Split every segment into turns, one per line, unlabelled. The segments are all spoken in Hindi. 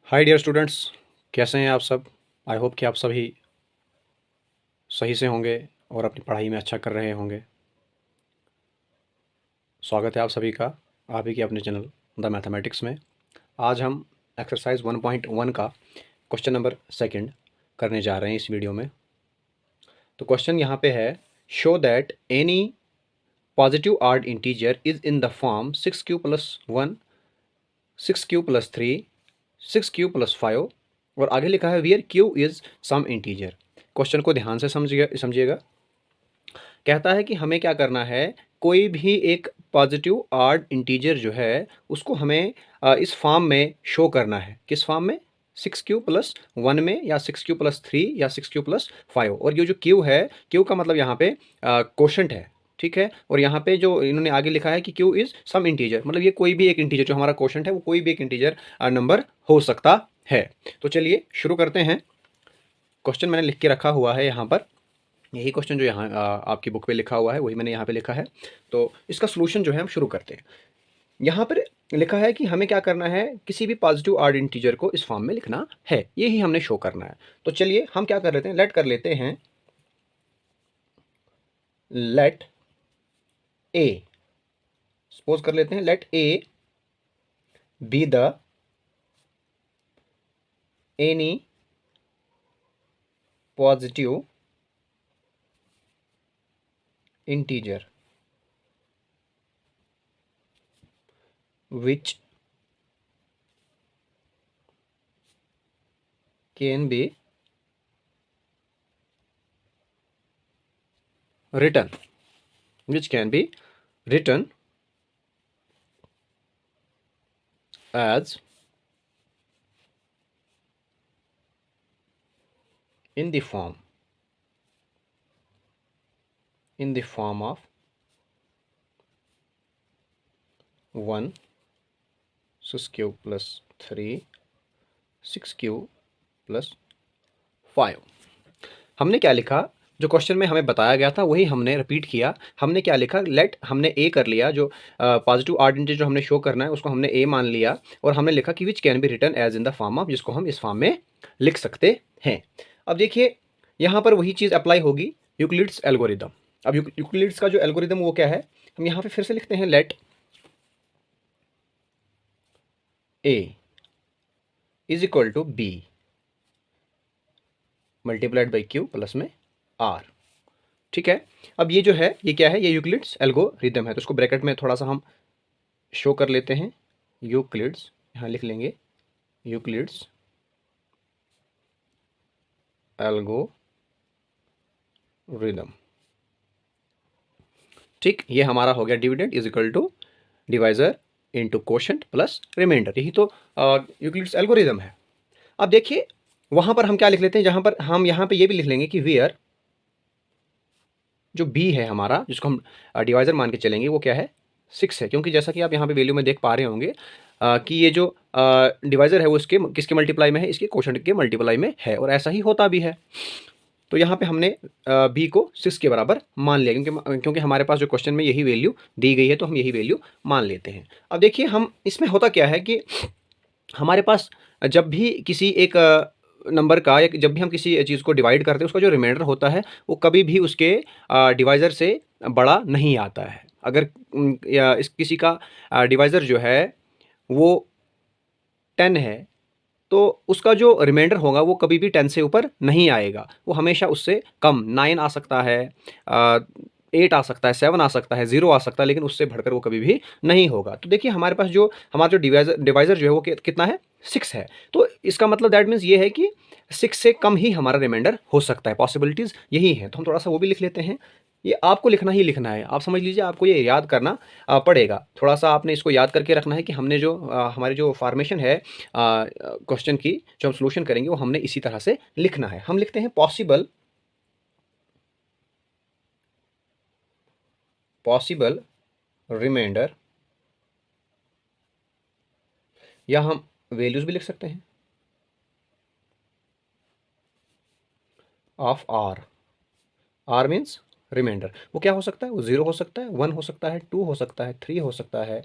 हाय डियर स्टूडेंट्स, कैसे हैं आप सब। आई होप कि आप सभी सही से होंगे और अपनी पढ़ाई में अच्छा कर रहे होंगे। स्वागत है आप सभी का आप ही के अपने चैनल द मैथमेटिक्स में। आज हम एक्सरसाइज 1.1 का क्वेश्चन नंबर सेकंड करने जा रहे हैं इस वीडियो में। तो क्वेश्चन यहाँ पे है, show that any positive odd integer is in the form 6q+1, 6q+3, 6q+5 और आगे लिखा है where q is some integer. Question को ध्यान से समझिएगा। कहता है कि हमें क्या करना है, कोई भी एक पॉजिटिव ऑड इंटीजर जो है उसको हमें इस फॉर्म में शो करना है। किस फॉर्म में? 6q+1 में, या 6q+3, या 6q+5। और ये जो q है, q का मतलब यहाँ पे कोशेंट है, ठीक है। और यहाँ पे जो इन्होंने आगे लिखा है कि q इज सम इंटीजर, मतलब ये कोई भी एक इंटीजर जो हमारा कोशेंट है वो कोई भी एक इंटीजर नंबर हो सकता है। तो चलिए शुरू करते हैं। क्वेश्चन मैंने लिख के रखा हुआ है यहाँ पर, यही क्वेश्चन जो यहाँ आपकी बुक पे लिखा हुआ है वही मैंने यहाँ पे लिखा है। तो इसका सॉल्यूशन जो है हम शुरू करते हैं। यहाँ पर लिखा है कि हमें क्या करना है, किसी भी पॉजिटिव ऑड इंटीजर को इस फॉर्म में लिखना है, यही हमने शो करना है। तो चलिए हम क्या कर लेते हैं, लेट कर लेते हैं, लेट ए, सपोज कर लेते हैं let a be the any positive integer which can be written, which can be written as in the form of 1 6q+3 6q+5। हमने क्या लिखा, जो क्वेश्चन में हमें बताया गया था वही हमने रिपीट किया। हमने क्या लिखा, लेट हमने ए कर लिया, जो पॉजिटिव ऑड इंटीजर जो हमने शो करना है उसको हमने ए मान लिया, और हमने लिखा कि which can be written as in the form of, जिसको हम इस फॉर्म में लिख सकते हैं। अब देखिए यहाँ पर वही चीज़ अप्लाई होगी, यूक्लिड्स एल्गोरिदम। अब यूक्लिड्स का जो एल्गोरिदम वो क्या है, हम यहाँ पे फिर से लिखते हैं, let a is equal to b multiplied by q plus में आर, ठीक है। अब ये जो है ये क्या है, ये यूक्लिड्स एल्गोरिदम है। तो इसको ब्रैकेट में थोड़ा सा हम शो कर लेते हैं, यूक्लिड्स, यहाँ लिख लेंगे यूक्लिड्स एल्गोरिदम, ठीक। ये हमारा हो गया dividend is equal to divisor into quotient plus remainder, यही तो यूक्लिड्स एल्गोरिदम है। अब देखिए वहां पर हम क्या लिख लेते हैं, जहां पर हम यहाँ पे ये भी लिख लेंगे कि वेयर जो बी है हमारा, जिसको हम डिवाइजर मान के चलेंगे, वो क्या है, 6 है। क्योंकि जैसा कि आप यहाँ पे वैल्यू में देख पा रहे होंगे कि ये जो डिवाइजर है वो इसके किसके मल्टीप्लाई में है, इसके कोशेंट के मल्टीप्लाई में है, और ऐसा ही होता भी है। तो यहाँ पे हमने बी को 6 के बराबर मान लिया, क्योंकि हमारे पास जो क्वेश्चन में यही वैल्यू दी गई है, तो हम यही वैल्यू मान लेते हैं। अब देखिए हम इसमें होता क्या है कि हमारे पास जब भी किसी एक नंबर का, या जब भी हम किसी चीज़ को डिवाइड करते हैं, उसका जो रिमाइंडर होता है वो कभी भी उसके डिवाइज़र से बड़ा नहीं आता है। अगर या इस किसी का डिवाइज़र जो है वो 10 है, तो उसका जो रिमाइंडर होगा वो कभी भी 10 से ऊपर नहीं आएगा, वो हमेशा उससे कम, 9 आ सकता है, 8 आ सकता है, 7 आ सकता है, 0 आ सकता है, लेकिन उससे बढ़कर वो कभी भी नहीं होगा। तो देखिए हमारे पास जो हमारा जो डिवाइज़र जो है वो कितना है, 6 है। तो इसका मतलब दैट मीन्स ये है कि 6 से कम ही हमारा रिमाइंडर हो सकता है, पॉसिबिलिटीज़ यही हैं। तो हम थोड़ा सा वो भी लिख लेते हैं। ये आपको लिखना ही लिखना है, आप समझ लीजिए, आपको ये याद करना पड़ेगा। थोड़ा सा आपने इसको याद करके रखना है कि हमने जो हमारी जो फॉर्मेशन है क्वेश्चन की, जो हम सोल्यूशन करेंगे वो हमने इसी तरह से लिखना है। हम लिखते हैं पॉसिबल रिमाइंडर, या हम वैल्यूज भी लिख सकते हैं, of r. R means remainder, वो क्या हो सकता है, वो 0 हो सकता है, 1 हो सकता है, 2 हो सकता है, 3 हो सकता है,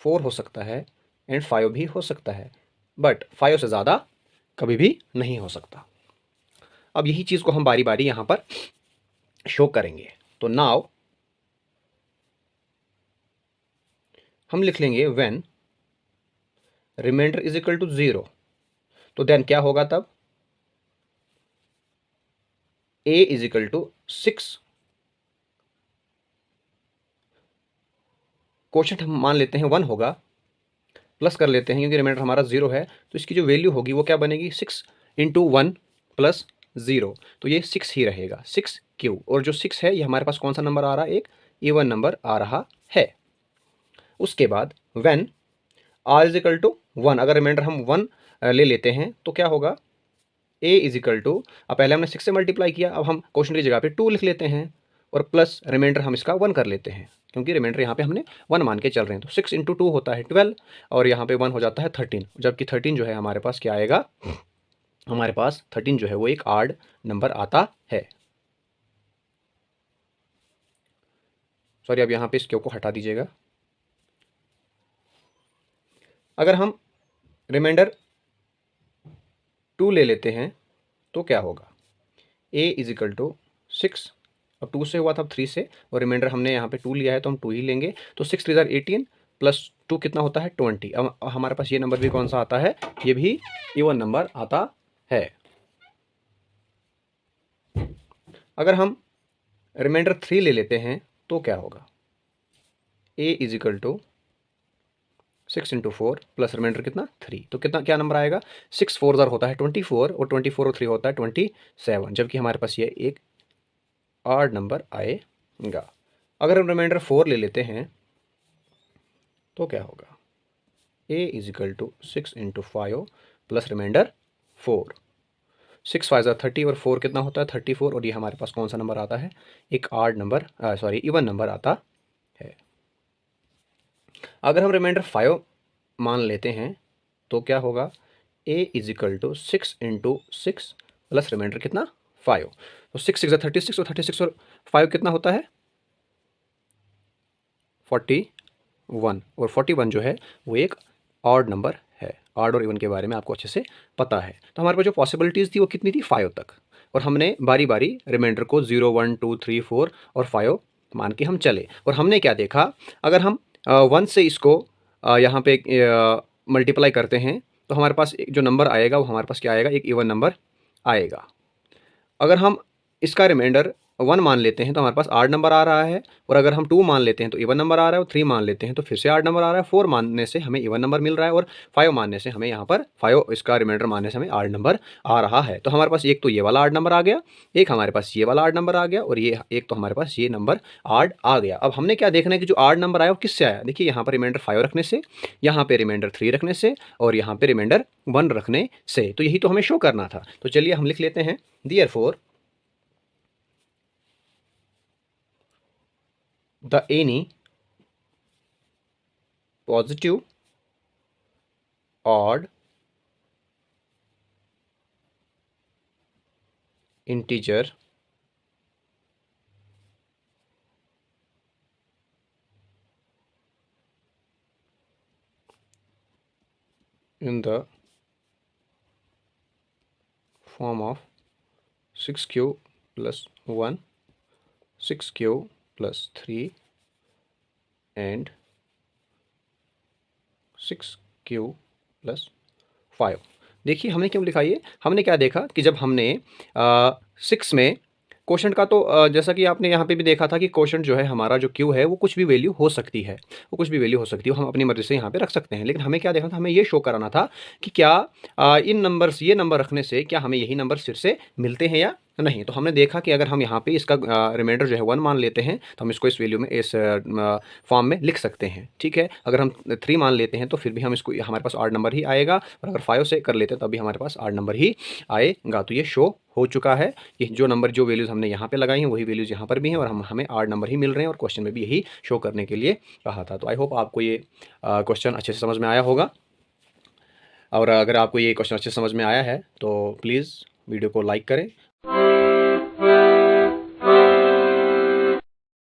4 हो सकता है, एंड 5 भी हो सकता है, बट 5 से ज़्यादा कभी भी नहीं हो सकता। अब यही चीज़ को हम बारी बारी यहाँ पर शो करेंगे। तो नाउ हम लिख लेंगे when remainder is equal to 0, तो देन क्या होगा तब, a is equal to 6, quotient हम मान लेते हैं 1 होगा, प्लस कर लेते हैं क्योंकि रिमाइंडर हमारा 0 है, तो इसकी जो वैल्यू होगी वो क्या बनेगी, 6 इंटू 1 प्लस 0, तो ये 6 ही रहेगा, 6 क्यू। और जो 6 है ये हमारे पास कौन सा नंबर आ रहा है, एक इवन नंबर आ रहा है। उसके बाद when r is equal to 1, अगर रिमाइंडर हम 1 ले लेते हैं तो क्या होगा, a इज इक्वल टू, अब पहले हमने 6 से मल्टीप्लाई किया, अब हम क्वेश्चन की जगह पे 2 लिख लेते हैं और प्लस रिमाइंडर हम इसका 1 कर लेते हैं, क्योंकि रिमाइंडर यहाँ पे हमने 1 मान के चल रहे हैं। तो 6 इंटू 2 होता है 12 और यहाँ पे 1 हो जाता है 13, जबकि 13 जो है हमारे पास क्या आएगा, हमारे पास 13 जो है वो एक आड नंबर आता है। सॉरी, अब यहाँ पे इस क्यू को हटा दीजिएगा। अगर हम रिमाइंडर 2 ले लेते हैं तो क्या होगा, a इज इक्वल टू 6, अब 2 से हुआ था, अब 3 से, और रिमाइंडर हमने यहाँ पे 2 लिया है तो हम 2 ही लेंगे। तो 6 3 18 प्लस 2 कितना होता है 20। अब हमारे पास ये नंबर भी कौन सा आता है, ये भी इवन नंबर आता है। अगर हम रिमाइंडर 3 ले लेते हैं तो क्या होगा, a is equal to 6 into 4 plus remainder कितना 3, तो कितना क्या नंबर आएगा, 6 4 ज़र होता है 24 और 24 और 3 होता है 27, जबकि हमारे पास ये एक आड नंबर आएगा। अगर हम रिमाइंडर 4 ले लेते हैं तो क्या होगा, a is equal to 6 into 5 plus remainder 4, 6 5 30 और 4 कितना होता है 34, और ये हमारे पास कौन सा नंबर आता है, एक आड नंबर, सॉरी इवन नंबर आता है। अगर हम रिमाइंडर 5 मान लेते हैं तो क्या होगा, a is equal to 6 into 6 plus remainder कितना 5, तो 6 6 36 और 36 और 5 कितना होता है 41, और 41 जो है वो एक ऑड नंबर है। ऑड और इवन के बारे में आपको अच्छे से पता है। तो हमारे पास जो पॉसिबिलिटीज़ थी वो कितनी थी 5 तक, और हमने बारी बारी रिमाइंडर को 0 1 2 3 4 और 5 मान के हम चले, और हमने क्या देखा, अगर हम 1 से इसको यहाँ पे मल्टीप्लाई करते हैं तो हमारे पास जो नंबर आएगा वो हमारे पास क्या आएगा, एक इवन नंबर आएगा। अगर हम इसका रिमाइंडर 1 मान लेते हैं तो हमारे पास आड नंबर आ रहा है, और अगर हम 2 मान लेते हैं तो इवन नंबर आ रहा है, और 3 मान लेते हैं तो फिर से आड नंबर आ रहा है, 4 मानने से हमें इवन नंबर मिल रहा है, और 5 मानने से हमें यहाँ पर 5 इसका रिमाइंडर मानने से हमें आड नंबर आ रहा है। तो हमारे पास एक तो ये वाला आड नंबर आ गया, एक हमारे पास ये वाला आड नंबर आ गया, और ये एक तो हमारे पास ये नंबर आड आ गया। अब हमने क्या देखना है कि जो आड नंबर आया वो किससे आया, देखिए यहाँ पर रिमाइंडर 5 रखने से, यहाँ पे रिमाइंडर 3 रखने से, और यहाँ पे रिमाइंडर 1 रखने से। तो यही तो हमें शो करना था। तो चलिए हम लिख लेते हैं, therefore the any positive odd integer in the form of 6q plus 1, 6q plus 3 and 6q plus 5। देखिए हमने क्यों लिखा ये, हमने क्या देखा कि जब हमने 6 में क्वोशंट का, तो जैसा कि आपने यहाँ पे भी देखा था कि क्वोशंट जो है हमारा जो क्यू है वो कुछ भी वैल्यू हो सकती है, वो कुछ भी वैल्यू हो सकती है, वो हम अपनी मर्ज़ी से यहाँ पे रख सकते हैं। लेकिन हमें क्या देखना था, हमें ये शो कराना था कि क्या इन नंबर्स, ये नंबर रखने से क्या हमें यही नंबर फिर से मिलते हैं या नहीं। तो हमने देखा कि अगर हम यहाँ पे इसका रिमाइंडर जो है 1 मान लेते हैं तो हम इसको इस वैल्यू में, इस फॉर्म में लिख सकते हैं, ठीक है। अगर हम 3 मान लेते हैं तो फिर भी हम इसको, हमारे पास आड नंबर ही आएगा, और अगर 5 से कर लेते हैं तब भी हमारे पास आड नंबर ही आएगा। तो ये शो हो चुका है कि जो नंबर, जो वैल्यूज़ हमने यहाँ पे लगाई हैं वही वैल्यूज़ यहाँ पर भी हैं, और हमें आड नंबर ही मिल रहे हैं, और क्वेश्चन में भी यही शो करने के लिए कहा था। तो आई होप आपको ये क्वेश्चन अच्छे से समझ में आया होगा, और अगर आपको ये क्वेश्चन अच्छे से समझ में आया है तो प्लीज़ वीडियो को लाइक करें